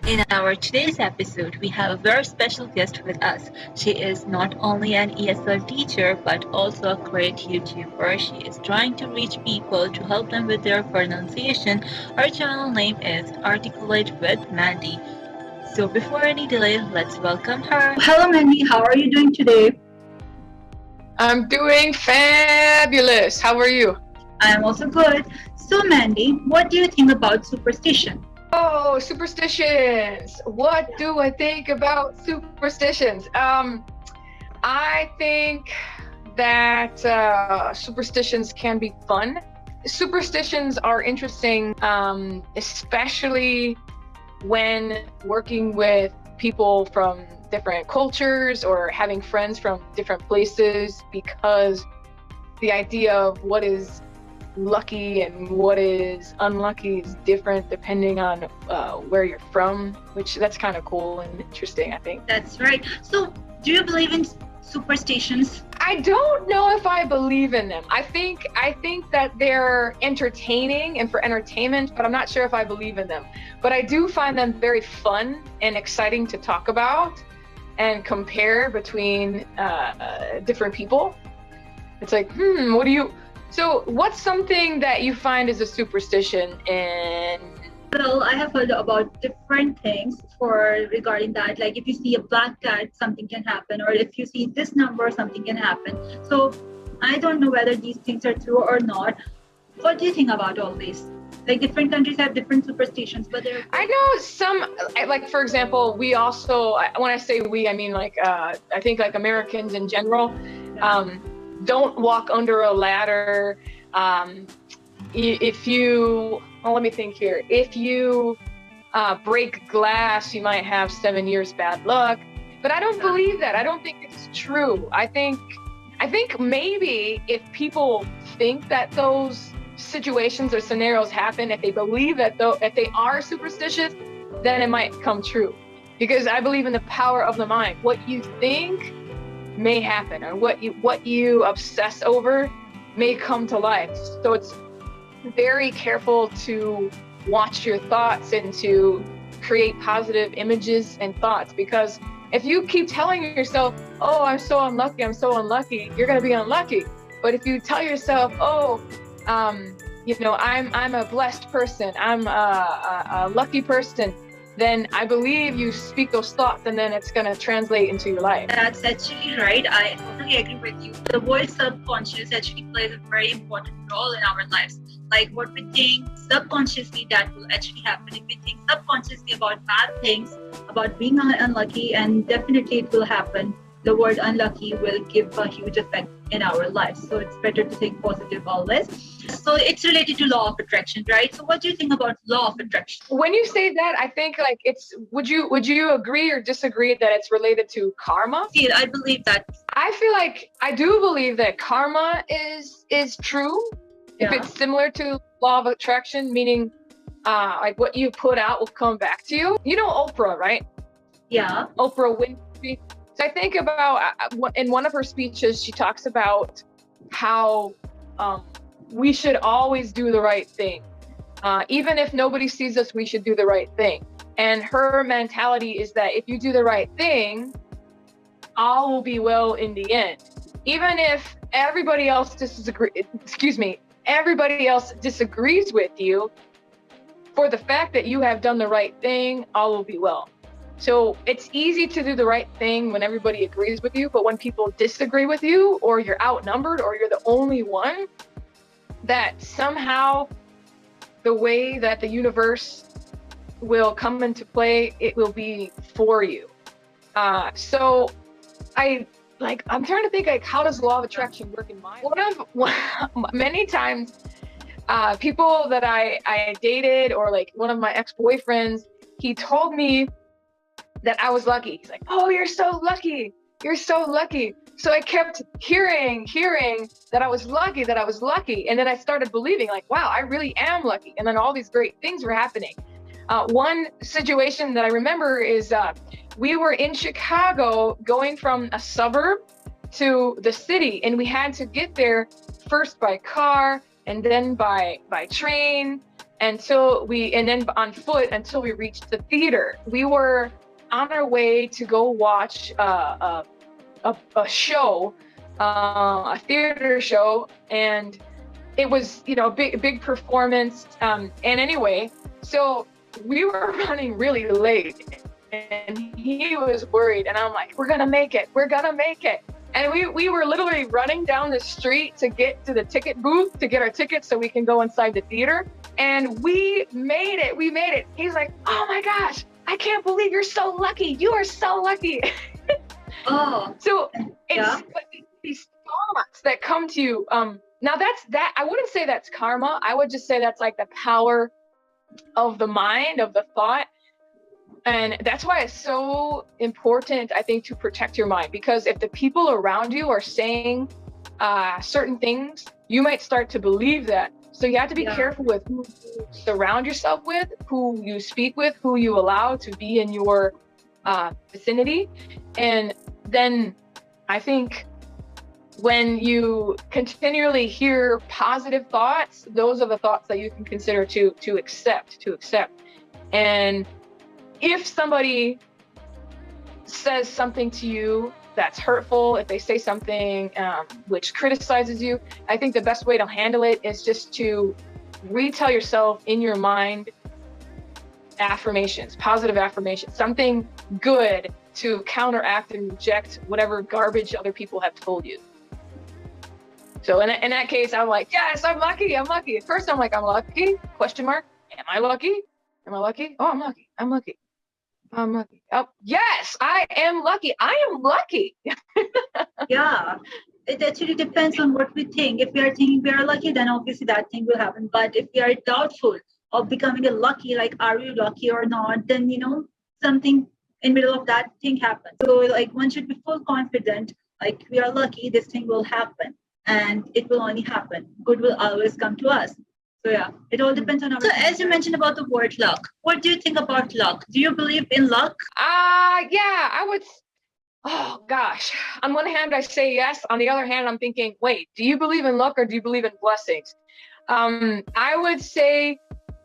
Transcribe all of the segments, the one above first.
In our today's episode, we have a very special guest with us. She is not only an ESL teacher but also a great YouTuber. She is trying to reach people to help them with their pronunciation. Her channel name is Articulate with Mandy. So before any delay, let's welcome her. Hello, Mandy. How are you doing today? I'm doing fabulous. How are you? I'm also good. So, Mandy, what do you think about superstition? Oh, superstitions. What do I think about superstitions? I think that superstitions can be fun. Superstitions are interesting, especially when working with people from different cultures or having friends from different places, because the idea of what is lucky and what is unlucky is different depending on where you're from, which that's kind of cool and interesting, I think. That's right. So, do you believe in superstitions? I don't know if I believe in them. I think that they're entertaining and for entertainment, but I'm not sure if I believe in them. But I do find them very fun and exciting to talk about and compare between different people. It's like, what do you... So what's something that you find is a superstition in? Well, I have heard about different things for regarding that. Like if you see a black cat, something can happen, or if you see this number, something can happen. So I don't know whether these things are true or not. What do you think about all this? Like different countries have different superstitions, but they're... I know some, like for example, we also, when I say we, I mean like, I think like Americans in general, don't walk under a ladder. If you, well, let me think here. If you break glass, you might have 7 years bad luck. But I don't believe that. I don't think it's true. I think maybe if people think that those situations or scenarios happen, if they believe that if they are superstitious, then it might come true. Because I believe in the power of the mind. What you think may happen, or what you obsess over may come to life. So it's very careful to watch your thoughts and to create positive images and thoughts, because if you keep telling yourself, oh, I'm so unlucky, you're going to be unlucky. But if you tell yourself, oh, I'm a blessed person, I'm a lucky person, then I believe you speak those thoughts and then it's going to translate into your life. That's actually right. I totally agree with you. The word subconscious actually plays a very important role in our lives. Like what we think subconsciously, that will actually happen. If we think subconsciously about bad things, about being unlucky, and definitely it will happen. The word unlucky will give a huge effect in our lives. So it's better to think positive always. So it's related to law of attraction, right? So what do you think about law of attraction? When you say that, I think like would you agree or disagree that it's related to karma? See, I believe that. I feel like I do believe that karma is true. Yeah. If it's similar to law of attraction, meaning like what you put out will come back to you. You know Oprah, right? Yeah. Oprah Winfrey. So I think about, in one of her speeches, she talks about how we should always do the right thing. Even if nobody sees us, we should do the right thing. And her mentality is that if you do the right thing, all will be well in the end. Even if everybody else disagrees with you, for the fact that you have done the right thing, all will be well. So it's easy to do the right thing when everybody agrees with you, but when people disagree with you, or you're outnumbered, or you're the only one, that somehow the way that the universe will come into play, it will be for you. So I'm trying to think, like, how does law of attraction work in my life? Many times, people that I dated, or like one of my ex-boyfriends, he told me that I was lucky. He's like, oh, you're so lucky. You're so lucky. So I kept hearing that I was lucky. And then I started believing like, wow, I really am lucky. And then all these great things were happening. One situation that I remember is we were in Chicago going from a suburb to the city, and we had to get there first by car and then by train. and then on foot until we reached the theater. We were on our way to go watch a show, a theater show, and it was, a big performance. And anyway, so we were running really late, and he was worried, and I'm like, we're gonna make it. And we were literally running down the street to get to the ticket booth to get our tickets so we can go inside the theater. And we made it. He's like, oh my gosh, I can't believe you're so lucky. You are so lucky. Oh. So it's these thoughts that come to you. Now that I wouldn't say that's karma. I would just say that's like the power of the mind, of the thought. And that's why it's so important, I think, to protect your mind, because if the people around you are saying certain things, you might start to believe that. So you have to be careful with who you surround yourself with, who you speak with, who you allow to be in your vicinity. And then I think when you continually hear positive thoughts, those are the thoughts that you can consider to accept. And if somebody says something to you that's hurtful, if they say something which criticizes you, I think the best way to handle it is just to retell yourself in your mind affirmations, positive affirmations, something good to counteract and reject whatever garbage other people have told you. So in that case, I'm like, yes, I'm lucky. At first I'm like, I'm lucky, question mark. Am I lucky? Oh, I'm lucky. Oh, yes, I am lucky. Yeah, it actually depends on what we think. If we are thinking we are lucky, then obviously that thing will happen. But if we are doubtful of becoming a lucky, like are you lucky or not, then something in middle of that thing happens. So like one should be full confident, like we are lucky, this thing will happen, and it will only happen. Good will always come to us. So yeah, it all depends on our. So as you mentioned about the word luck, what do you think about luck? Do you believe in luck? Yeah, I would. Oh gosh. On one hand, I say yes. On the other hand, I'm thinking, wait, do you believe in luck or do you believe in blessings? I would say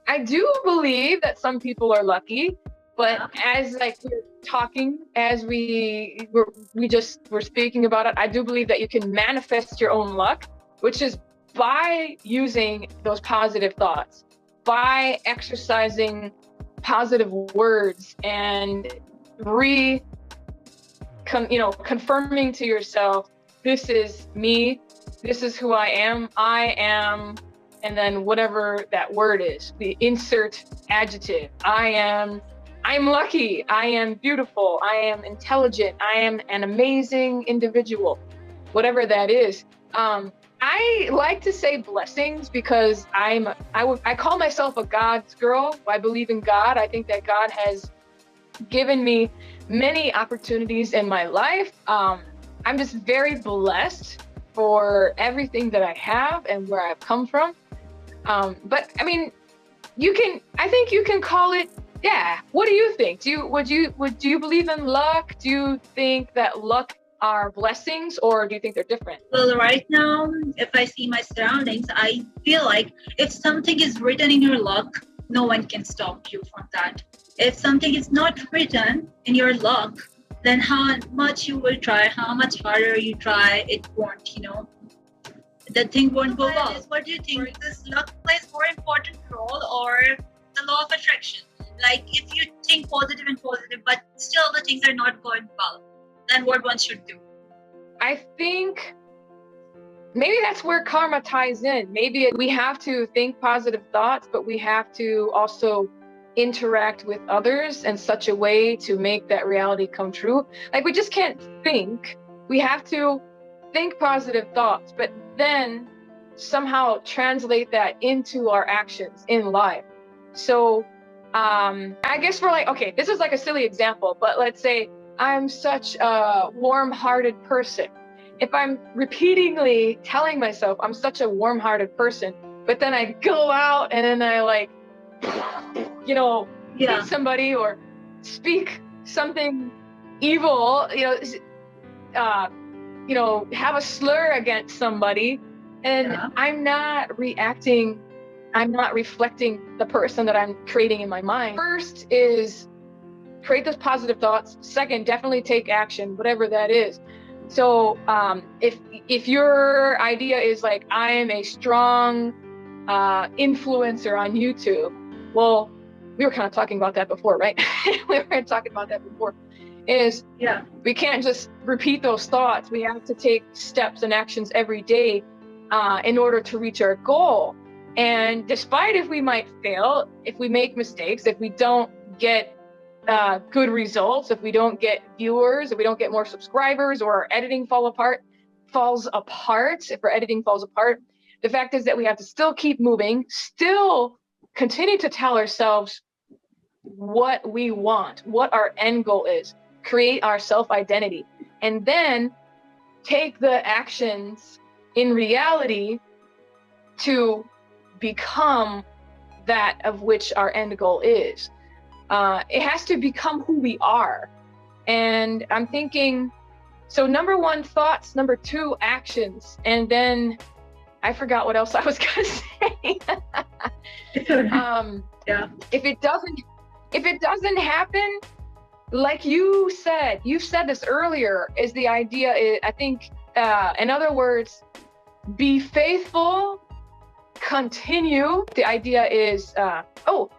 I do believe that some people are lucky, but as like we're talking, as we're speaking about it, I do believe that you can manifest your own luck, which is by using those positive thoughts, by exercising positive words and confirming to yourself, this is me, this is who I am, and then whatever that word is, the insert adjective. I'm lucky, I am beautiful, I am intelligent, I am an amazing individual, whatever that is. I like to say blessings because I call myself a God's girl. I believe in God. I think that God has given me many opportunities in my life. I'm just very blessed for everything that I have and where I've come from. But I mean, I think you can call it. Yeah. What do you think? Do you believe in luck? Do you think that luck are blessings, or do you think they're different? Well, right now, if I see my surroundings, I feel like if something is written in your luck, no one can stop you from that. If something is not written in your luck, then how much you will try, how much harder you try, it won't, the thing won't go well. What do you think? Does luck plays more important role or the law of attraction? Like if you think positive, but still the things are not going well, then what one should do? I think maybe that's where karma ties in. Maybe we have to think positive thoughts, but we have to also interact with others in such a way to make that reality come true. Like we just can't think. We have to think positive thoughts, but then somehow translate that into our actions in life. So I guess we're like, okay, this is like a silly example, but let's say I'm such a warm-hearted person. If I'm repeatedly telling myself I'm such a warm-hearted person, but then I go out and then I hit somebody or speak something evil, have a slur against somebody, and I'm not reacting I'm not reflecting the person that I'm creating in my mind. First is create those positive thoughts. Second, definitely take action, whatever that is. So if your idea is like, I am a strong influencer on YouTube, well, we were kind of talking about that before, right? We were talking about that before. Is we can't just repeat those thoughts. We have to take steps and actions every day in order to reach our goal. And despite if we might fail, if we make mistakes, if we don't get good results, if we don't get viewers, if we don't get more subscribers, or our editing falls apart, if our editing falls apart, the fact is that we have to still keep moving, still continue to tell ourselves what we want, what our end goal is, create our self-identity, and then take the actions in reality to become that of which our end goal is. It has to become who we are. And I'm thinking, so number 1, thoughts, number 2, actions, and then I forgot what else I was gonna say. If it doesn't happen, like you've said this earlier, is the idea is, I think, in other words, be faithful, continue. The idea is,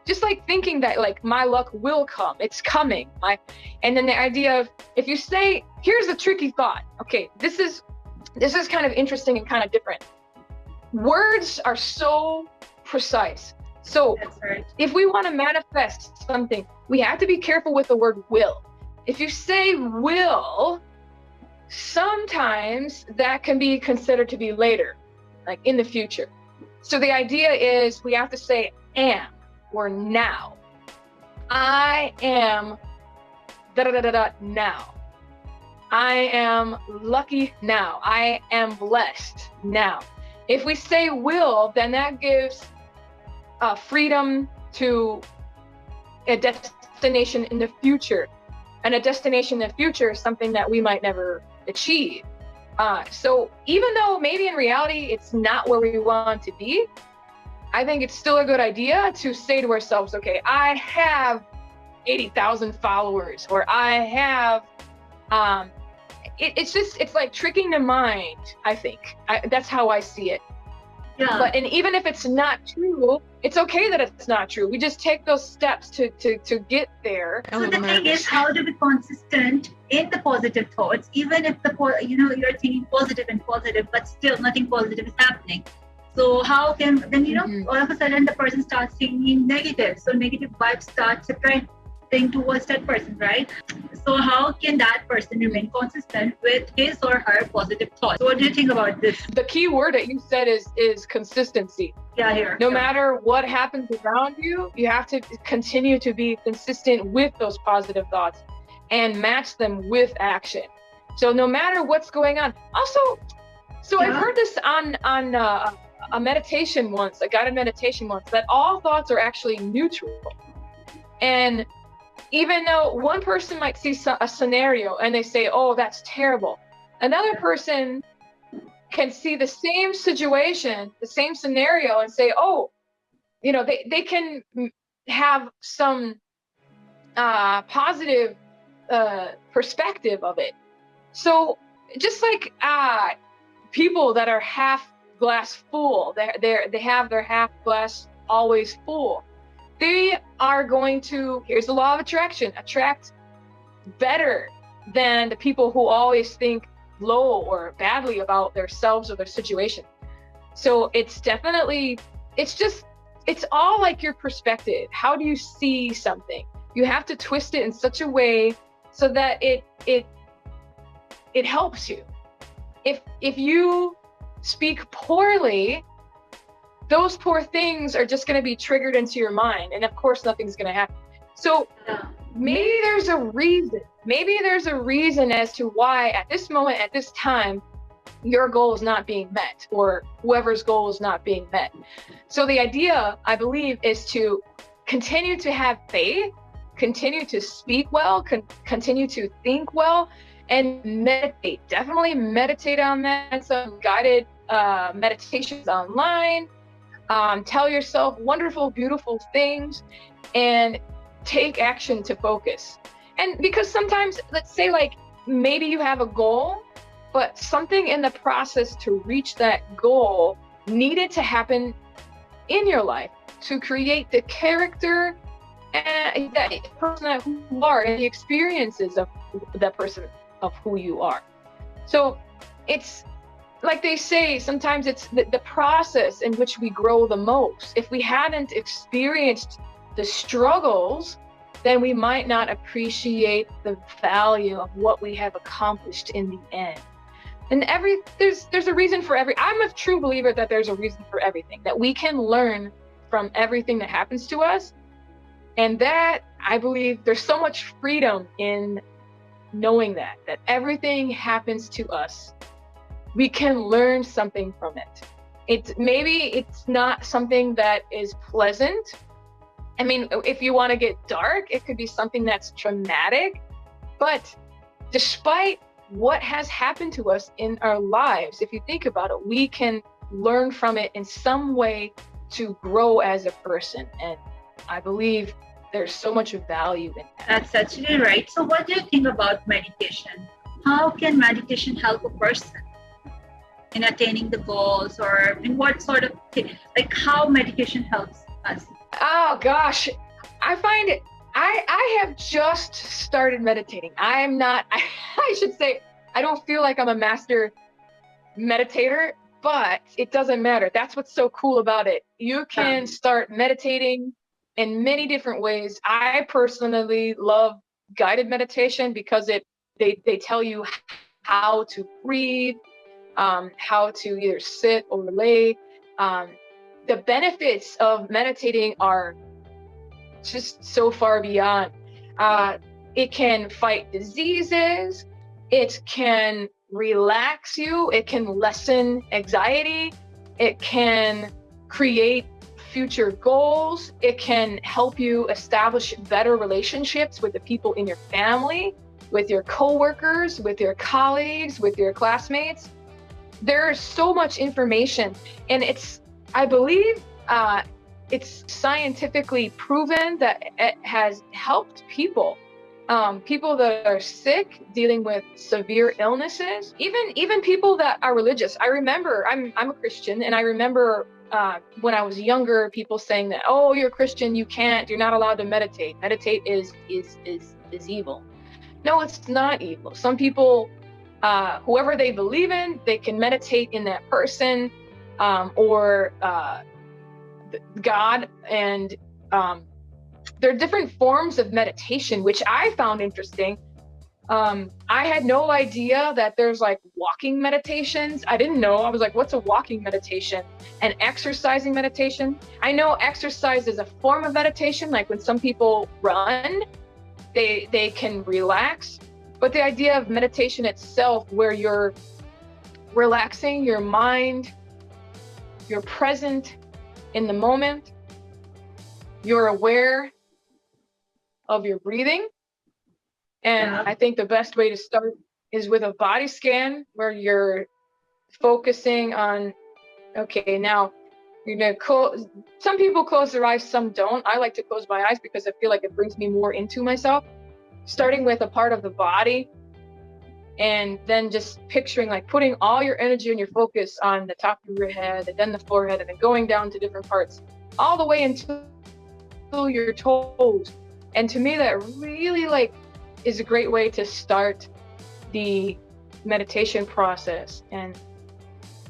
just like thinking that like my luck will come, it's coming. And then the idea of, if you say, here's a tricky thought. Okay, this is kind of interesting and kind of different. Words are so precise. So if we want to manifest something, we have to be careful with the word will. If you say will, sometimes that can be considered to be later, like in the future. So the idea is we have to say am, or now. I am now. I am lucky now. I am blessed now. If we say will, then that gives freedom to a destination in the future. And a destination in the future is something that we might never achieve. So even though maybe in reality it's not where we want to be, I think it's still a good idea to say to ourselves, okay, I have 80,000 followers, or I have, it's like tricking the mind, I think. That's how I see it. Yeah. And even if it's not true, it's okay that it's not true. We just take those steps to get there. So the thing is, how to be consistent in the positive thoughts, even if you're thinking positive, but still nothing positive is happening. So how can then all of a sudden the person starts thinking negative? So negative vibes start spreading towards that person, right? So how can that person remain consistent with his or her positive thoughts? So what do you think about this? The key word that you said is consistency. No matter what happens around you, you have to continue to be consistent with those positive thoughts and match them with action. So no matter what's going on. Also, I've heard this on a meditation once, a guided meditation once, that all thoughts are actually neutral. And even though one person might see a scenario and they say, oh, that's terrible, another person can see the same situation, the same scenario, and say, oh, they can have some positive perspective of it. So just like people that are half glass full, they have their half glass always full. They are going to, here's the law of attraction, attract better than the people who always think low or badly about themselves or their situation. So it's all like your perspective. How do you see something? You have to twist it in such a way so that it helps you. If you speak poorly, those poor things are just going to be triggered into your mind, and of course nothing's going to happen. So maybe there's a reason as to why at this moment, at this time, your goal is not being met, or whoever's goal is not being met. So the idea, I believe, is to continue to have faith, continue to speak well, continue to think well, and meditate. Definitely meditate on that. Some guided meditations online. Tell yourself wonderful, beautiful things, and take action to focus. And because sometimes, let's say, like, maybe you have a goal, but something in the process to reach that goal needed to happen in your life to create the character and that person of who you are and the experiences of that person of who you are. So it's like they say, sometimes it's the process in which we grow the most. If we hadn't experienced the struggles, then we might not appreciate the value of what we have accomplished in the end. And there's a reason for I'm a true believer that there's a reason for everything, that we can learn from everything that happens to us. And that, I believe, there's so much freedom in knowing that everything happens to us. We can learn something from it. Maybe it's not something that is pleasant. I mean, if you want to get dark, it could be something that's traumatic. But despite what has happened to us in our lives, if you think about it, we can learn from it in some way to grow as a person. And I believe there's so much value in that. That's actually right. So what do you think about meditation? How can meditation help a person in attaining the goals, or in what sort of thing, like how meditation helps us? Oh gosh, I find it, I have just started meditating. I'm not, I should say, I don't feel like I'm a master meditator, but it doesn't matter. That's what's so cool about it. You can start meditating in many different ways. I personally love guided meditation because they tell you how to breathe, how to either sit or lay. The benefits of meditating are just so far beyond. It can fight diseases. It can relax you. It can lessen anxiety. It can create future goals. It can help you establish better relationships with the people in your family, with your coworkers, with your colleagues, with your classmates. There's so much information, and I believe it's scientifically proven that it has helped people that are sick, dealing with severe illnesses, even people that are religious. I remember, I'm a Christian, and I remember when I was younger, people saying that, oh, you're a Christian, you're not allowed to meditate. Meditate is evil. No, it's not evil. Some people, whoever they believe in, they can meditate in that person, or God, and there are different forms of meditation, which I found interesting. I had no idea that there's like walking meditations. I didn't know. I was like, what's a walking meditation? And exercising meditation. I know exercise is a form of meditation, like when some people run, they can relax. But the idea of meditation itself, where you're relaxing your mind, you're present in the moment, you're aware of your breathing. And I think the best way to start is with a body scan, where you're focusing on, okay, now you're gonna close. Some people close their eyes, some don't. I like to close my eyes because I feel like it brings me more into myself. Starting with a part of the body, and then just picturing, like, putting all your energy and your focus on the top of your head, and then the forehead, and then going down to different parts, all the way until your toes. And to me, that really is a great way to start the meditation process. And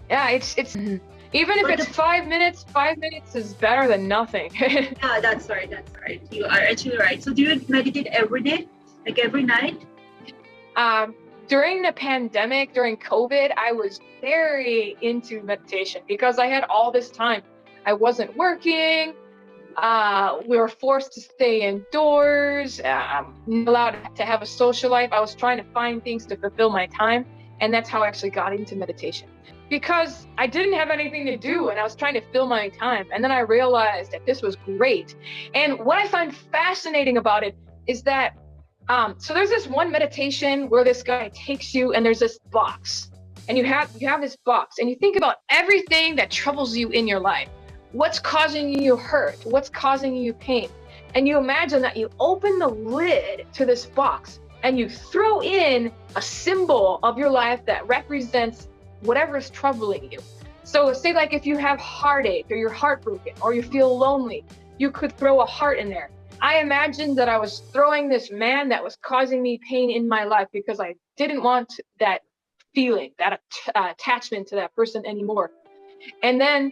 yeah, it's even if it's 5 minutes, 5 minutes is better than nothing. Yeah, that's right. You are actually right. So do you meditate every day, like every night? During the pandemic, during COVID, I was very into meditation because I had all this time. I wasn't working. We were forced to stay indoors, not allowed to have a social life. I was trying to find things to fulfill my time. And that's how I actually got into meditation, because I didn't have anything to do and I was trying to fill my time. And then I realized that this was great. And what I find fascinating about it is that, so there's this one meditation where this guy takes you, and there's this box, and you have this box, and you think about everything that troubles you in your life. what's causing you hurt, what's causing you pain. And you imagine that you open the lid to this box and you throw in a symbol of your life that represents whatever is troubling you. So say like if you have heartache or you're heartbroken or you feel lonely, you could throw a heart in there. I imagined that I was throwing this man that was causing me pain in my life because I didn't want that feeling, that attachment to that person anymore. And then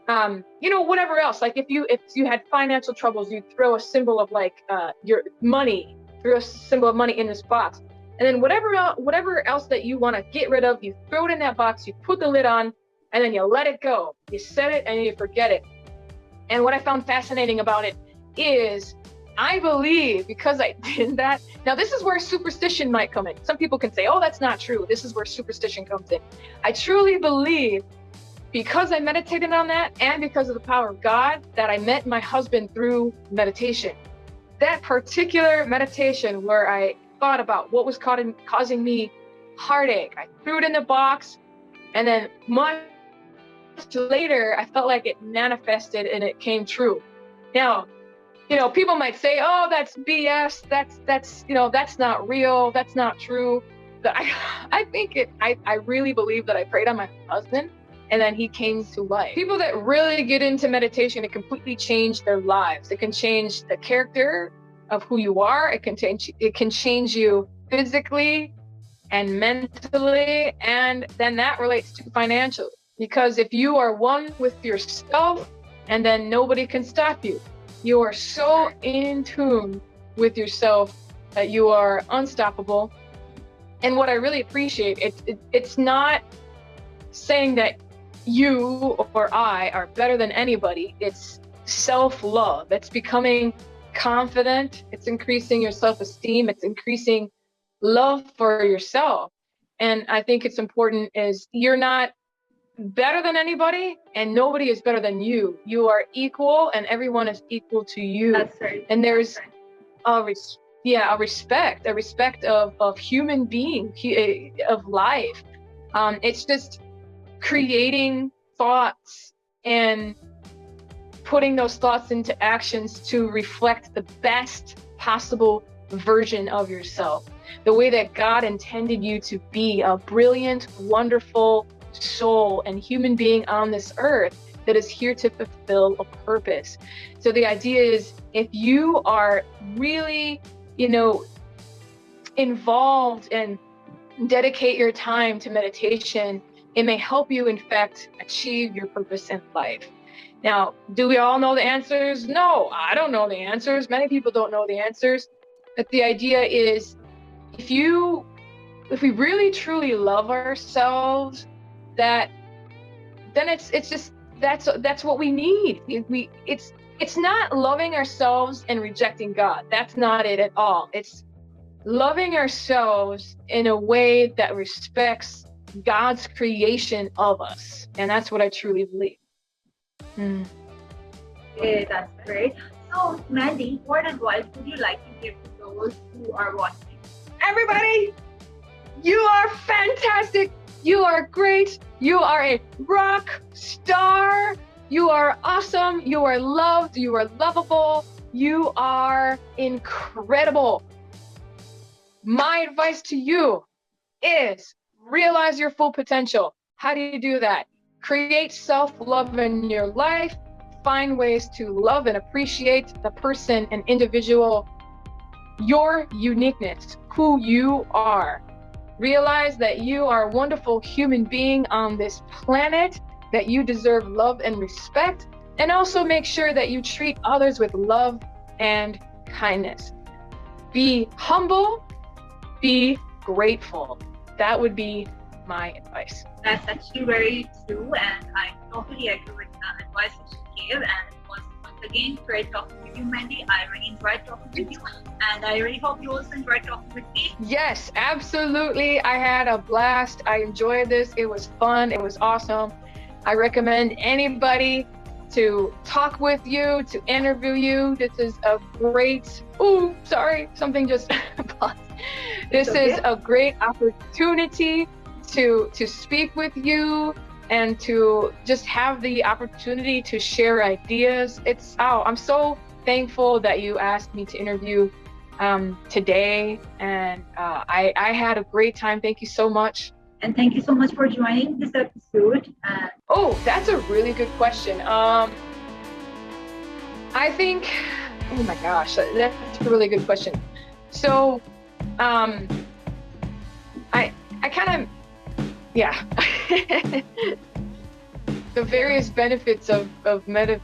whatever else, like if you had financial troubles, you'd throw a symbol of like your money, throw a symbol of money in this box. And then whatever else that you want to get rid of, you throw it in that box, you put the lid on, and then you let it go. You set it and you forget it. And what I found fascinating about it is I believe because I did that. Now this is where superstition might come in. Some people can say, oh, that's not true. This is where superstition comes in. I truly believe because I meditated on that and because of the power of God that I met my husband through meditation. That particular meditation where I thought about what was causing me heartache, I threw it in the box, and then much later, I felt like it manifested and it came true. Now, people might say, oh, that's BS. That's not real. That's not true. But I think I really believe that I prayed on my husband and then he came to life. People that really get into meditation, it completely change their lives. It can change the character of who you are. It can change you physically and mentally. And then that relates to financially. Because if you are one with yourself, and then nobody can stop you. You are so in tune with yourself that you are unstoppable. And what I really appreciate, it's not saying that you or I are better than anybody. It's self-love. It's becoming confident. It's increasing your self-esteem. It's increasing love for yourself. And I think it's important is you're not better than anybody and nobody is better than you. You are equal and everyone is equal to you. That's right. And there's a respect of human being, of life. It's just creating thoughts and putting those thoughts into actions to reflect the best possible version of yourself, the way that God intended you to be, a brilliant, wonderful soul and human being on this earth that is here to fulfill a purpose. So the idea is if you are really, involved and dedicate your time to meditation, it may help you, in fact, achieve your purpose in life. Now, do we all know the answers? No, I don't know the answers. Many people don't know the answers. But the idea is if we really truly love ourselves, then it's just that's what we need. It's not loving ourselves and rejecting God. That's not it at all. It's loving ourselves in a way that respects God's creation of us. And that's what I truly believe. Okay, that's great. So, Mandy, what advice would you like to give to those who are watching? Everybody, you are fantastic. You are great. You are a rock star. You are awesome. You are loved. You are lovable. You are incredible. My advice to you is realize your full potential. How do you do that? Create self-love in your life. Find ways to love and appreciate the person and individual, your uniqueness, who you are. Realize that you are a wonderful human being on this planet, that you deserve love and respect, and also make sure that you treat others with love and kindness. Be humble, be grateful. That would be my advice. That's actually very true, and I totally agree with the advice that you gave. And it was once again great talking with you, Mandy. I really enjoyed talking with you, and I really hope you also enjoyed talking with me. Yes, absolutely. I had a blast. I enjoyed this. It was fun. It was awesome. I recommend anybody to talk with you, to interview you. This is a great, something just paused. This is a great opportunity to speak with you and to just have the opportunity to share ideas. I'm so thankful that you asked me to interview today, and I had a great time. Thank you so much. And thank you so much for joining this episode. Oh, that's a really good question. I think, oh my gosh, that's a really good question. So, I kind of, yeah. The various benefits of blah, blah,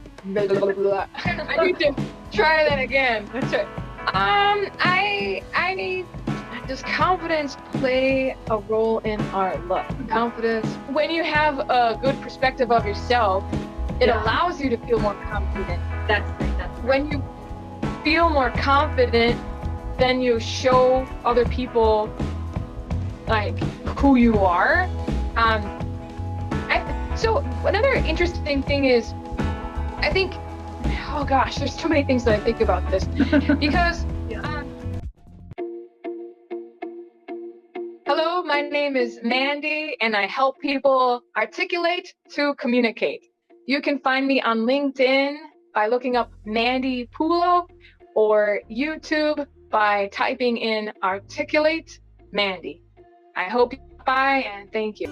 blah. I need to try that again. That's right. Does confidence play a role in our luck? Confidence. When you have a good perspective of yourself, it allows you to feel more confident. That's right. When you feel more confident, then you show other people like who you are. So another interesting thing is, I think, oh gosh, there's too many things that I think about this because. Hello, my name is Mandy, and I help people articulate to communicate. You can find me on LinkedIn by looking up Mandy Poolo, or YouTube by typing in Articulate Mandy. I hope you bye and thank you.